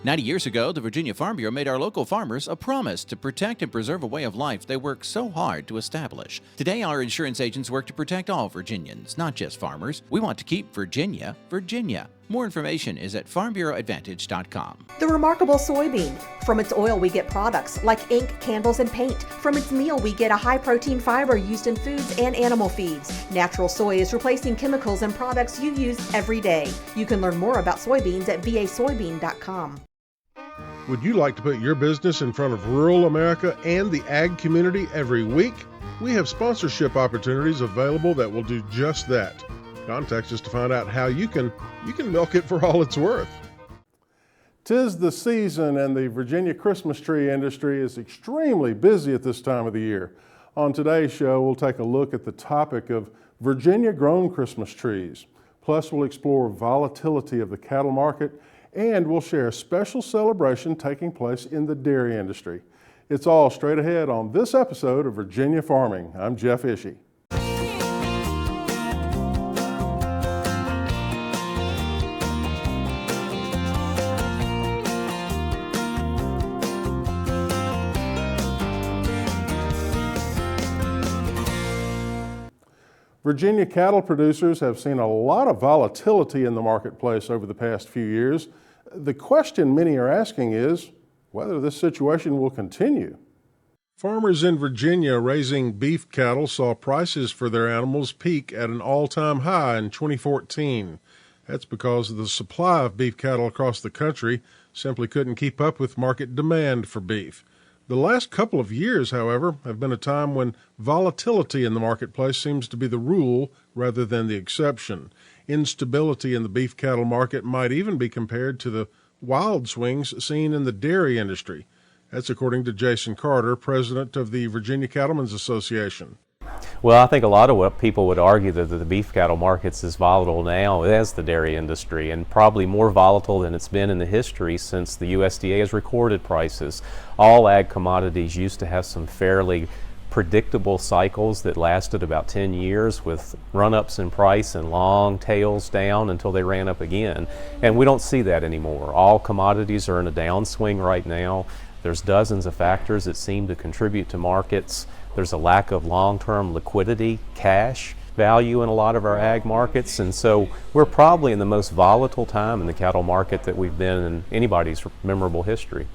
90 years ago, the Virginia Farm Bureau made our local farmers a promise to protect and preserve a way of life they worked so hard to establish. Today, our insurance agents work to protect all Virginians, not just farmers. We want to keep Virginia, Virginia. More information is at farmbureauadvantage.com. The remarkable soybean. From its oil, we get products like ink, candles, and paint. From its meal, we get a high-protein fiber used in foods and animal feeds. Natural soy is replacing chemicals and products you use every day. You can learn more about soybeans at vasoybean.com. Would you like to put your business in front of rural America and the ag community every week? We have sponsorship opportunities available that will do just that. Contact us to find out how you can milk it for all it's worth. 'Tis the season, and the Virginia Christmas tree industry is extremely busy at this time of the year. On today's show, we'll take a look at the topic of Virginia-grown Christmas trees. Plus, we'll explore volatility of the cattle market, and we'll share a special celebration taking place in the dairy industry. It's all straight ahead on this episode of Virginia Farming. I'm Jeff Ishii. Virginia cattle producers have seen a lot of volatility in the marketplace over the past few years. The question many are asking is whether this situation will continue. Farmers in Virginia raising beef cattle saw prices for their animals peak at an all-time high in 2014. That's because the supply of beef cattle across the country simply couldn't keep up with market demand for beef. The last couple of years, however, have been a time when volatility in the marketplace seems to be the rule rather than the exception. Instability in the beef cattle market might even be compared to the wild swings seen in the dairy industry. That's according to Jason Carter, president of the Virginia Cattlemen's Association. Well, I think a lot of what people would argue that the beef cattle market's as volatile now as the dairy industry, and probably more volatile than it's been in the history since the USDA has recorded prices. All ag commodities used to have some fairly predictable cycles that lasted about 10 years with run-ups in price and long tails down until they ran up again. And we don't see that anymore. All commodities are in a downswing right now. There's dozens of factors that seem to contribute to markets. There's a lack of long-term liquidity, cash value in a lot of our ag markets, and so we're probably in the most volatile time in the cattle market that we've been in anybody's memorable history.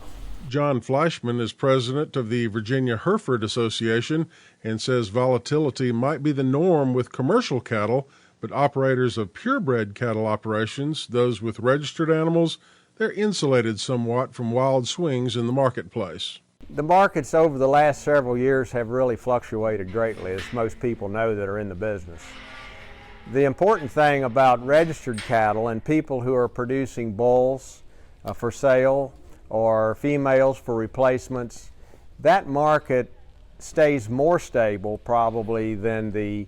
John Fleischman is president of the Virginia Hereford Association and says volatility might be the norm with commercial cattle, but operators of purebred cattle operations, those with registered animals, they're insulated somewhat from wild swings in the marketplace. The markets over the last several years have really fluctuated greatly, as most people know that are in the business. The important thing about registered cattle and people who are producing bulls for sale or females for replacements, that market stays more stable probably than the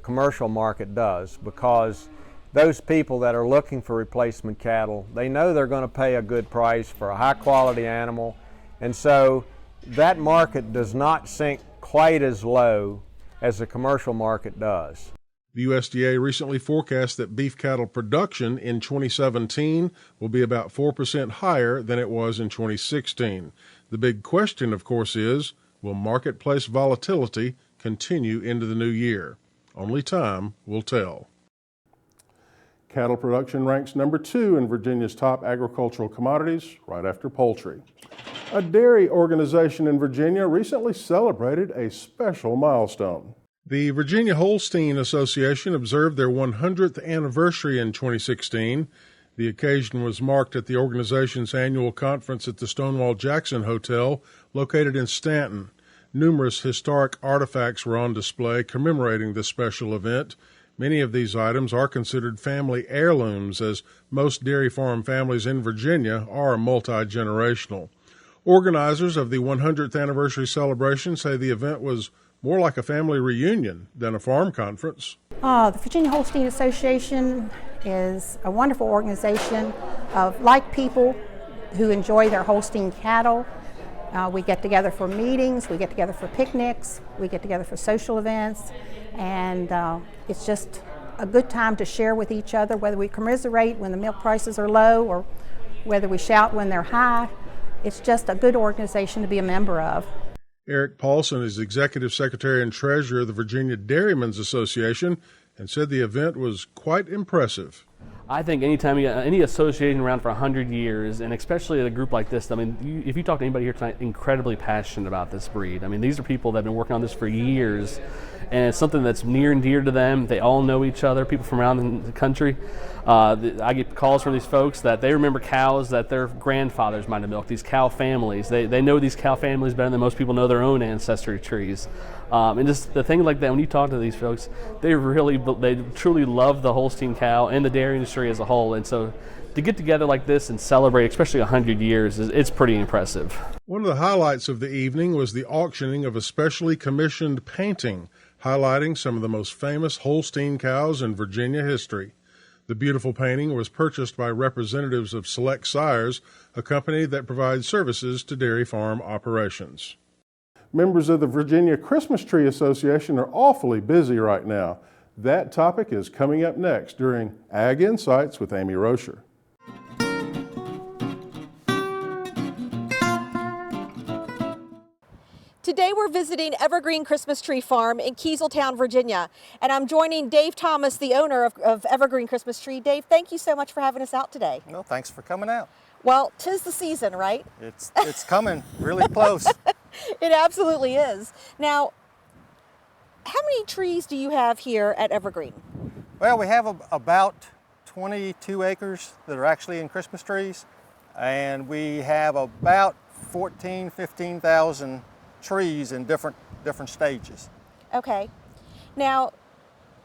commercial market does, because those people that are looking for replacement cattle, they know they're going to pay a good price for a high quality animal, and so that market does not sink quite as low as the commercial market does. The USDA recently forecast that beef cattle production in 2017 will be about 4% higher than it was in 2016. The big question, of course, is, will marketplace volatility continue into the new year? Only time will tell. Cattle production ranks number 2 in Virginia's top agricultural commodities, right after poultry. A dairy organization in Virginia recently celebrated a special milestone. The Virginia Holstein Association observed their 100th anniversary in 2016. The occasion was marked at the organization's annual conference at the Stonewall Jackson Hotel, located in Stanton. Numerous historic artifacts were on display commemorating the special event. Many of these items are considered family heirlooms, as most dairy farm families in Virginia are multi-generational. Organizers of the 100th anniversary celebration say the event was more like a family reunion than a farm conference. The Virginia Holstein Association is a wonderful organization of like people who enjoy their Holstein cattle. We get together for meetings, we get together for picnics, we get together for social events, and it's just a good time to share with each other, whether we commiserate when the milk prices are low or whether we shout when they're high. It's just a good organization to be a member of. Eric Paulson is Executive Secretary and Treasurer of the Virginia Dairymen's Association and said the event was quite impressive. I think anytime any association around for 100 years, and especially at a group like this, I mean, if you talk to anybody here tonight, incredibly passionate about this breed. I mean, these are people that have been working on this for years, and it's something that's near and dear to them. They all know each other, people from around the country. I get calls from these folks that they remember cows that their grandfathers might have milked, these cow families. They know these cow families better than most people know their own ancestry trees. And just the thing like that, when you talk to these folks, they truly love the Holstein cow and the dairy industry as a whole. And so to get together like this and celebrate, especially 100 years, it's pretty impressive. One of the highlights of the evening was the auctioning of a specially commissioned painting highlighting some of the most famous Holstein cows in Virginia history. The beautiful painting was purchased by representatives of Select Sires, a company that provides services to dairy farm operations. Members of the Virginia Christmas Tree Association are awfully busy right now. That topic is coming up next during Ag Insights with Amy Rocher. Today we're visiting Evergreen Christmas Tree Farm in Kieseltown, Virginia, and I'm joining Dave Thomas, the owner of Evergreen Christmas Tree. Dave, thank you so much for having us out today. No, thanks for coming out. Well, 'tis the season, right? It's coming really close. It absolutely is. Now, how many trees do you have here at Evergreen? Well, we have about 22 acres that are actually in Christmas trees, and we have about 15,000 trees in different stages. Okay. Now,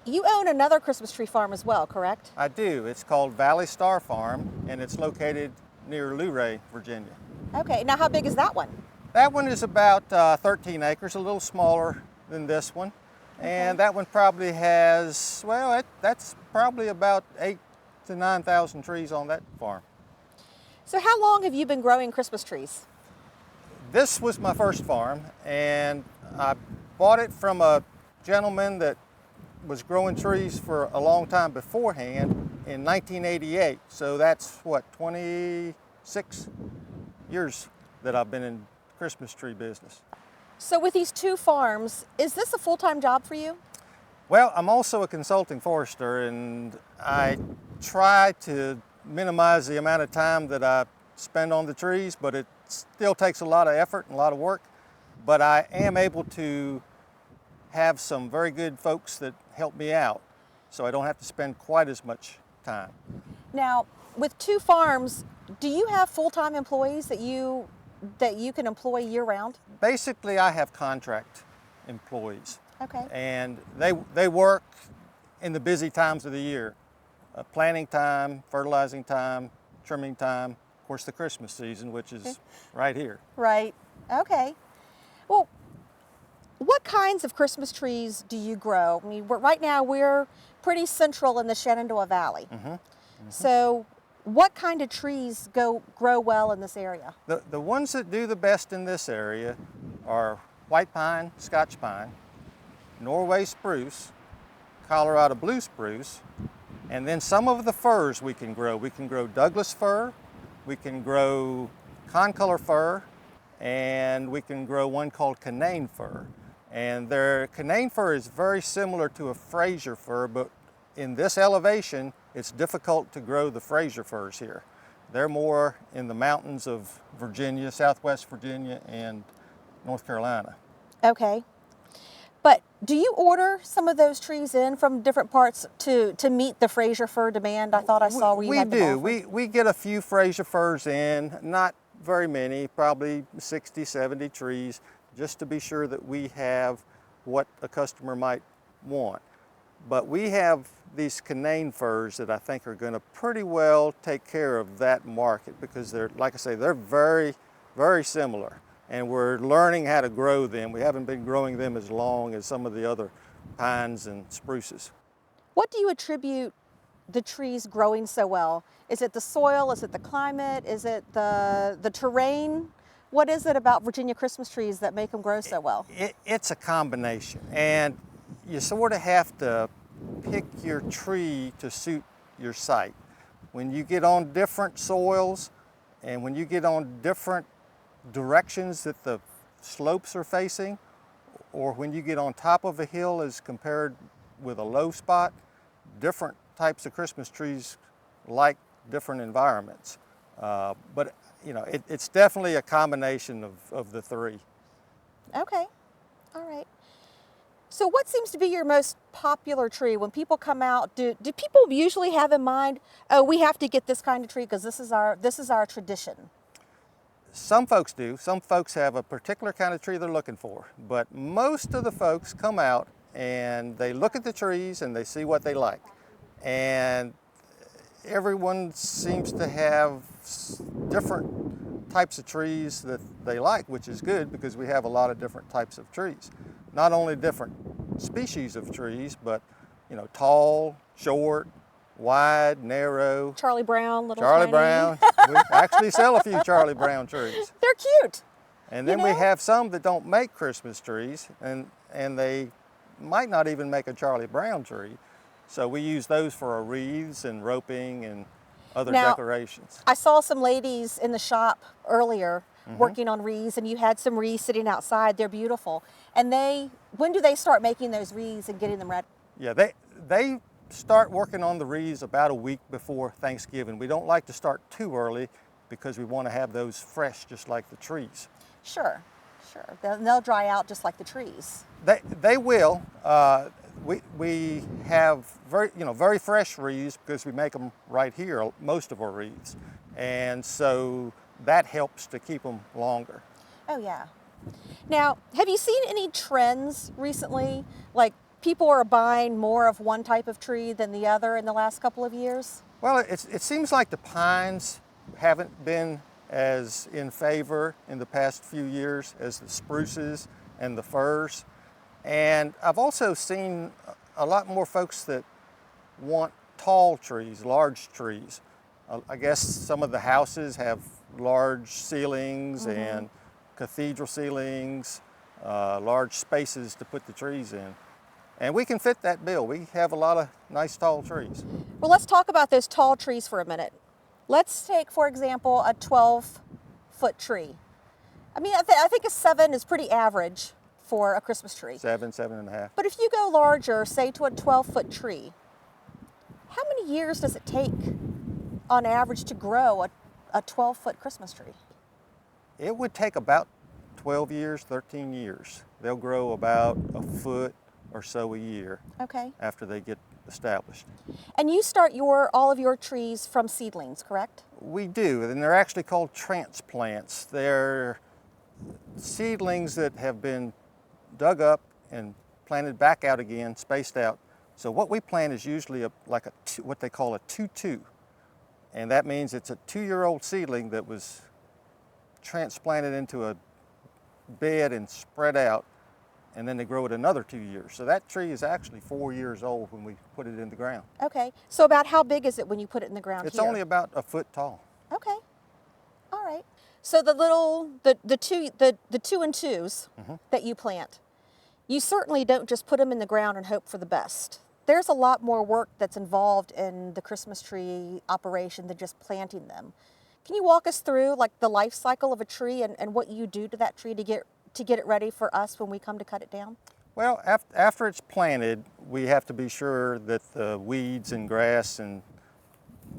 you own another Christmas tree farm as well, correct? I do. It's called Valley Star Farm, and it's located near Luray, Virginia. Okay. Now, how big is that one? That one is about 13 acres, a little smaller than this one. And that one probably has, well, that's probably about 8,000 to 9,000 trees on that farm. So how long have you been growing Christmas trees? This was my first farm, and I bought it from a gentleman that was growing trees for a long time beforehand in 1988. So that's what, 26 years that I've been in Christmas tree business. So with these two farms, is this a full-time job for you? Well, I'm also a consulting forester, and I try to minimize the amount of time that I spend on the trees, but it still takes a lot of effort and a lot of work. But I am able to have some very good folks that help me out, so I don't have to spend quite as much time. Now, with two farms, do you have full-time employees that you can employ year-round? Basically, I have contract employees. Okay. And they work in the busy times of the year. Planting time, fertilizing time, trimming time, of course the Christmas season, which is right here. Right. Okay. Well, what kinds of Christmas trees do you grow? I mean, right now we're pretty central in the Shenandoah Valley. So what kind of trees grow well in this area? The ones that do the best in this area are white pine, Scotch pine, Norway spruce, Colorado blue spruce, and then some of the firs we can grow. We can grow Douglas fir, we can grow concolor fir, and we can grow one called Canaan fir. And their Canaan fir is very similar to a Fraser fir, but in this elevation, it's difficult to grow the Fraser firs here. They're more in the mountains of Virginia, Southwest Virginia, and North Carolina. Okay. But do you order some of those trees in from different parts to meet the Fraser fir demand? I thought I saw where you had them offered. We do. We get a few Fraser firs in, not very many, probably 60, 70 trees, just to be sure that we have what a customer might want. But we have these Canaan firs that I think are going to pretty well take care of that market because they're, like I say, they're very, very similar. And we're learning how to grow them. We haven't been growing them as long as some of the other pines and spruces. What do you attribute the trees growing so well? Is it the soil? Is it the climate? Is it the terrain? What is it about Virginia Christmas trees that make them grow so well? It's a combination. And you sort of have to pick your tree to suit your site. When you get on different soils And when you get on different directions that the slopes are facing, or when you get on top of a hill as compared with a low spot, different types of Christmas trees like different environments. But it's definitely a combination of the three. Okay, all right. So what seems to be your most popular tree? When people come out, do people usually have in mind, oh, we have to get this kind of tree because this is our tradition? Some folks do. Some folks have a particular kind of tree they're looking for. But most of the folks come out and they look at the trees and they see what they like. And everyone seems to have different types of trees that they like, which is good because we have a lot of different types of trees. Not only different species of trees, but tall, short, wide, narrow. Charlie Brown, little Charlie tiny. Brown. We actually sell a few Charlie Brown trees. They're cute. And then we have some that don't make Christmas trees, and they might not even make a Charlie Brown tree. So we use those for our wreaths and roping and other decorations. I saw some ladies in the shop earlier working on wreaths, and you had some wreaths sitting outside. They're beautiful. And when do they start making those wreaths and getting them ready? Yeah, they start working on the wreaths about a week before Thanksgiving. We don't like to start too early because we want to have those fresh just like the trees. Sure. They'll dry out just like the trees. They will. We have very fresh wreaths because we make them right here, most of our wreaths. And so that helps to keep them longer. Oh yeah. Now, have you seen any trends recently? Like people are buying more of one type of tree than the other in the last couple of years? Well, it seems like the pines haven't been as in favor in the past few years as the spruces and the firs. And I've also seen a lot more folks that want tall trees, large trees. I guess some of the houses have large ceilings and cathedral ceilings, large spaces to put the trees in. And we can fit that bill. We have a lot of nice tall trees. Well, let's talk about those tall trees for a minute. Let's take, for example, a 12-foot tree. I mean, I think a 7 is pretty average for a Christmas tree. 7.5. But if you go larger, say to a 12-foot tree, how many years does it take on average to grow a 12-foot Christmas tree? It would take about 12 years, 13 years. They'll grow about a foot or so a year after they get established. And you start all of your trees from seedlings, correct? We do, and they're actually called transplants. They're seedlings that have been dug up and planted back out again, spaced out. So what we plant is usually what they call a 2-2. And that means it's a 2-year-old seedling that was transplanted into a bed and spread out, and then they grow it another 2 years. So that tree is actually 4 years old when we put it in the ground. Okay, so about how big is it when you put it in the ground It's only about a foot tall. Okay, all right. So the 2 and 2s that you plant, you certainly don't just put them in the ground and hope for the best. There's a lot more work that's involved in the Christmas tree operation than just planting them. Can you walk us through like the life cycle of a tree and what you do to that tree to get it ready for us when we come to cut it down? Well, after it's planted, we have to be sure that the weeds and grass and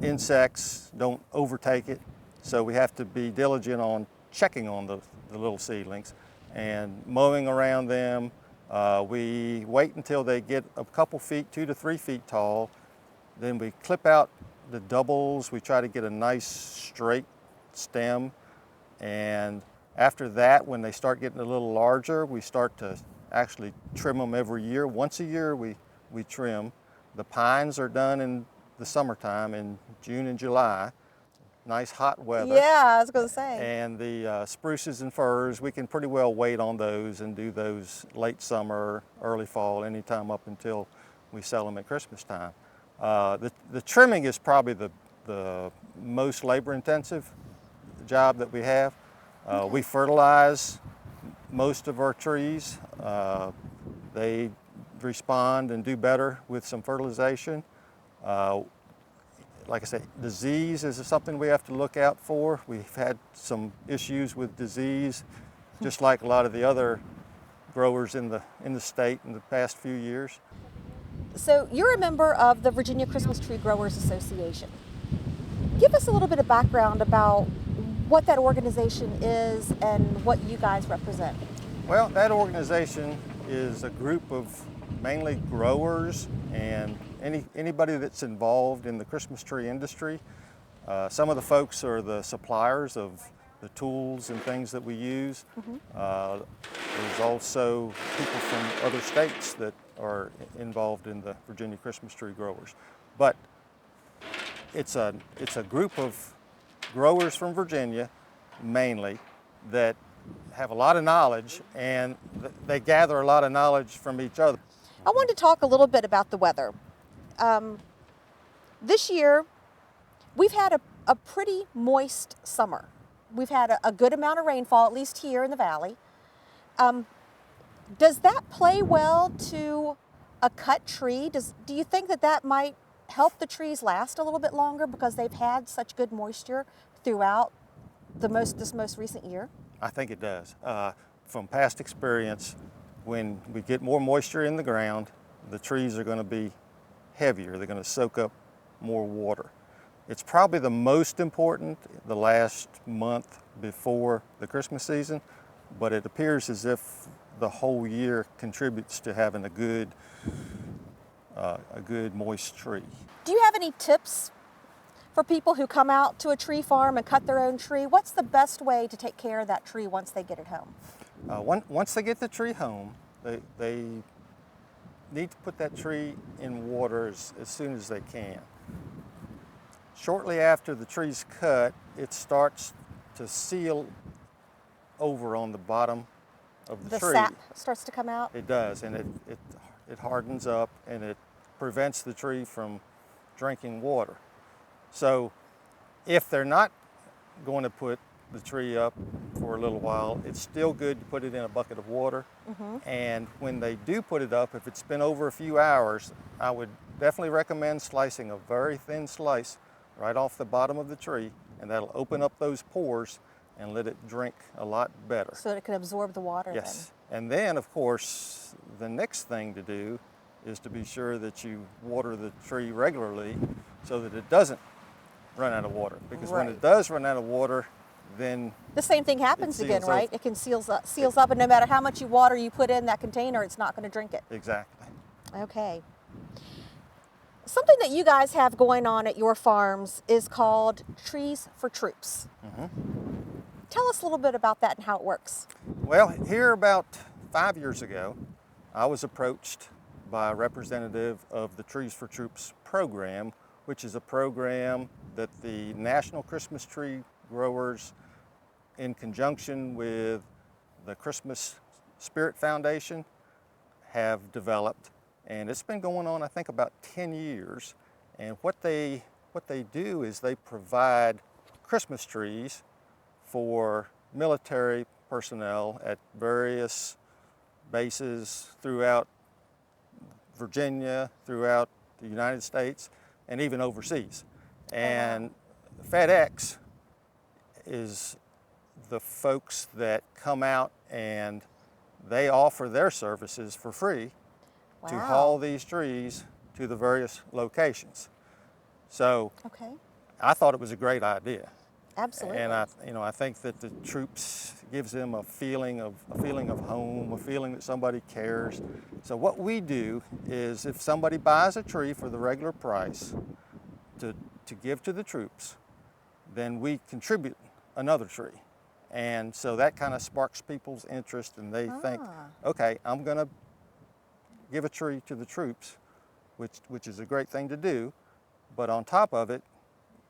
insects don't overtake it. So we have to be diligent on checking on the little seedlings and mowing around them. We wait until they get a couple feet, 2 to 3 feet tall. Then we clip out the doubles. We try to get a nice straight stem. And after that, when they start getting a little larger, we start to actually trim them every year. Once a year we trim. The pines are done in the summertime in June and July. Nice hot weather. Yeah, I was going to say. And the spruces and firs, we can pretty well wait on those and do those late summer, early fall, anytime up until we sell them at Christmas time. The trimming is probably the most labor-intensive job that we have. We fertilize most of our trees. They respond and do better with some fertilization. like I said, disease is something we have to look out for. We've had some issues with disease, just like a lot of the other growers in the state in the past few years. So you're a member of the Virginia Christmas Tree Growers Association. Give us a little bit of background about what that organization is and what you guys represent. Well, that organization is a group of mainly growers and anybody that's involved in the Christmas tree industry. Some of the folks are the suppliers of the tools and things that we use. There's also people from other states that are involved in the Virginia Christmas tree growers. But it's a group of growers from Virginia, mainly, that have a lot of knowledge, and they gather a lot of knowledge from each other. I wanted to talk a little bit about the weather. This year, we've had a pretty moist summer. We've had a good amount of rainfall, at least here in the valley. Does that play well to a cut tree? Do you think that might help the trees last a little bit longer because they've had such good moisture throughout this most recent year? I think it does. From past experience, when we get more moisture in the ground, the trees are going to be heavier. They're going to soak up more water. It's probably the most important the last month before the Christmas season, but it appears as if the whole year contributes to having a good moist tree. Do you have any tips for people who come out to a tree farm and cut their own tree? What's the best way to take care of that tree once they get it home? Once they get the tree home, they need to put that tree in water as soon as they can. Shortly after the tree's cut, it starts to seal over on the bottom of the tree. The sap starts to come out? It does, and it hardens up, and it prevents the tree from drinking water. So if they're not going to put the tree up for a little while, it's still good to put it in a bucket of water. And when they do put it up, if it's been over a few hours, I would definitely recommend slicing a very thin slice right off the bottom of the tree, and that'll open up those pores and let it drink a lot better. So that it can absorb the water. Yes. And then, of course, the next thing to do is to be sure that you water the tree regularly so that it doesn't run out of water. Because when it does run out of water, then the same thing happens again, right? It can seals up, and no matter how much water you put in that container, it's not going to drink it. Exactly. Okay. Something that you guys have going on at your farms is called Trees for Troops. Tell us a little bit about that and how it works. Well, here about 5 years ago, I was approached by a representative of the Trees for Troops program, which is a program that the National Christmas Tree Growers, in conjunction with the Christmas Spirit Foundation, have developed. And it's been going on, I think, about 10 years. And what they do is they provide Christmas trees for military personnel at various bases throughout Virginia, throughout the United States, and even overseas. And FedEx is the folks that come out and they offer their services for free to haul these trees to the various locations. So I thought it was a great idea. Absolutely. And I think that the troops gives them a feeling of home, a feeling that somebody cares. So what we do is, if somebody buys a tree for the regular price to give to the troops, then we contribute another tree. And so that kind of sparks people's interest, and they think, okay, I'm going to give a tree to the troops, which is a great thing to do, but on top of it,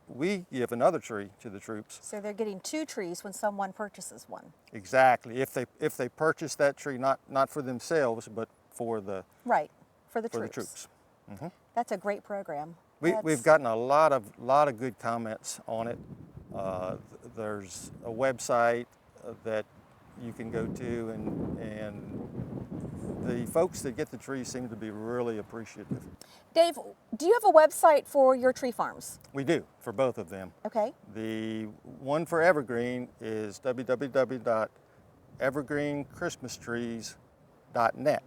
we give another tree to the troops. So they're getting 2 trees when someone purchases one. Exactly. If they purchase that tree not for themselves, but for the for the troops. Mm-hmm. That's a great program. We've gotten a lot of good comments on it. There's a website that you can go to, and the folks that get the trees seem to be really appreciative. Dave, do you have a website for your tree farms? We do, for both of them. Okay. The one for evergreen is www.evergreenchristmastrees.net.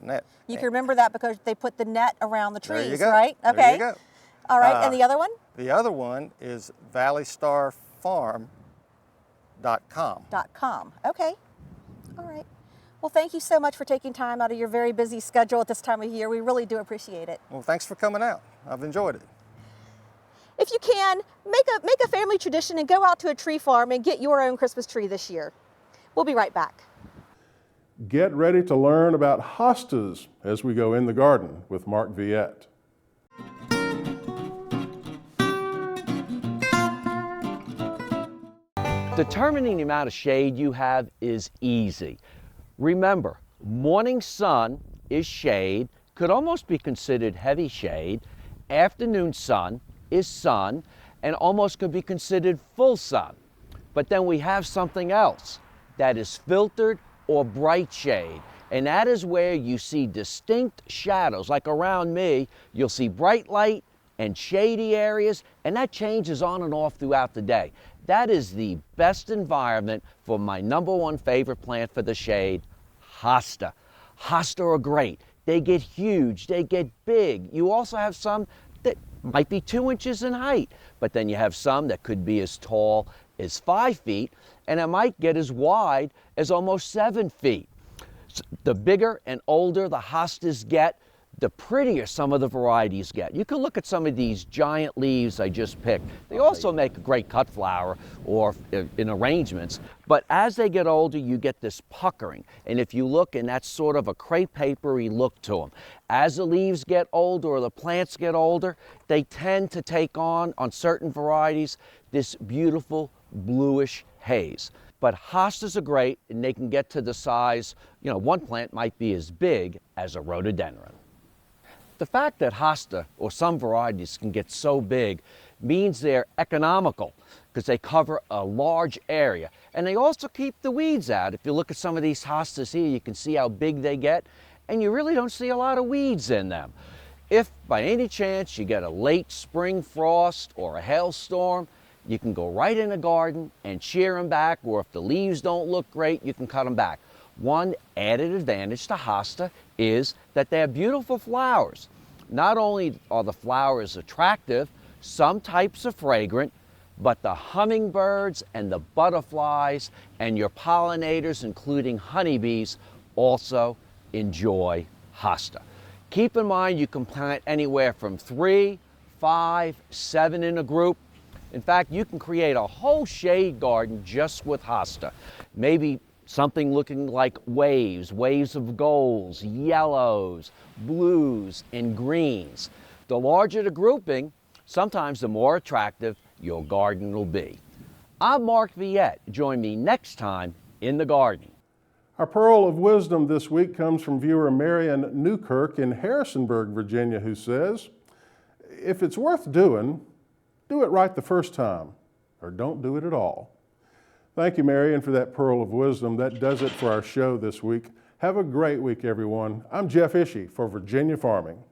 .net. You can remember that because they put the net around the trees, there you go. right? Okay. There you go. All right, and the other one? The other one is valleystarfarm.com. Okay. All right. Well, thank you so much for taking time out of your very busy schedule at this time of year. We really do appreciate it. Well, thanks for coming out. I've enjoyed it. If you can, make a family tradition and go out to a tree farm and get your own Christmas tree this year. We'll be right back. Get ready to learn about hostas as we go in the garden with Mark Viette. Determining the amount of shade you have is easy. Remember, morning sun is shade, could almost be considered heavy shade. Afternoon sun is sun, and almost could be considered full sun. But then we have something else that is filtered or bright shade, and that is where you see distinct shadows. Like around me, you'll see bright light and shady areas, and that changes on and off throughout the day. That is the best environment for my #1 favorite plant for the shade, hosta. Hosta are great. They get huge, they get big. You also have some that might be 2 inches in height, but then you have some that could be as tall as 5 feet, and it might get as wide as almost 7 feet. The bigger and older the hostas get, the prettier some of the varieties get. You can look at some of these giant leaves I just picked. They also make a great cut flower or in arrangements, but as they get older, you get this puckering. And if you look, and that's sort of a crepe papery look to them. As the leaves get older or the plants get older, they tend to take on certain varieties, this beautiful bluish haze. But hostas are great, and they can get to the size, one plant might be as big as a rhododendron. The fact that hosta, or some varieties, can get so big means they're economical because they cover a large area. And they also keep the weeds out. If you look at some of these hostas here, you can see how big they get, and you really don't see a lot of weeds in them. If by any chance you get a late spring frost or a hailstorm, you can go right in the garden and shear them back, or if the leaves don't look great, you can cut them back. One added advantage to hosta is that they have beautiful flowers. Not only are the flowers attractive, some types are fragrant, but the hummingbirds and the butterflies and your pollinators, including honeybees, also enjoy hosta. Keep in mind you can plant anywhere from 3, 5, 7 in a group. In fact, you can create a whole shade garden just with hosta. Maybe something looking like waves of golds, yellows, blues, and greens. The larger the grouping, sometimes the more attractive your garden will be. I'm Mark Viette. Join me next time in the garden. Our pearl of wisdom this week comes from viewer Marion Newkirk in Harrisonburg, Virginia, who says, if it's worth doing, do it right the first time, or don't do it at all. Thank you, Marion, for that pearl of wisdom. That does it for our show this week. Have a great week, everyone. I'm Jeff Ishii for Virginia Farming.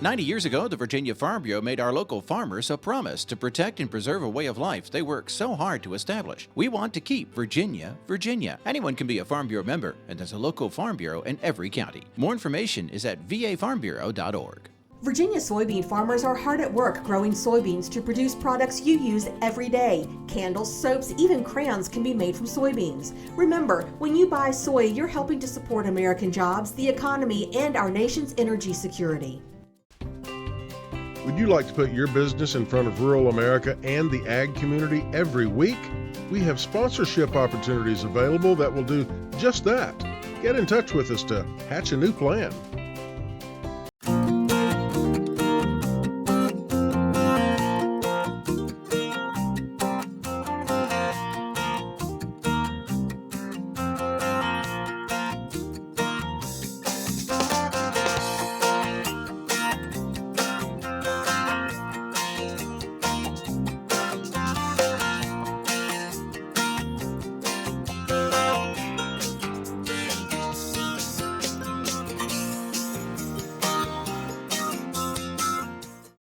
90 years ago, the Virginia Farm Bureau made our local farmers a promise to protect and preserve a way of life they work so hard to establish. We want to keep Virginia, Virginia. Anyone can be a Farm Bureau member, and there's a local Farm Bureau in every county. More information is at vafarmbureau.org. Virginia soybean farmers are hard at work growing soybeans to produce products you use every day. Candles, soaps, even crayons can be made from soybeans. Remember, when you buy soy, you're helping to support American jobs, the economy, and our nation's energy security. Would you like to put your business in front of rural America and the ag community every week? We have sponsorship opportunities available that will do just that. Get in touch with us to hatch a new plan.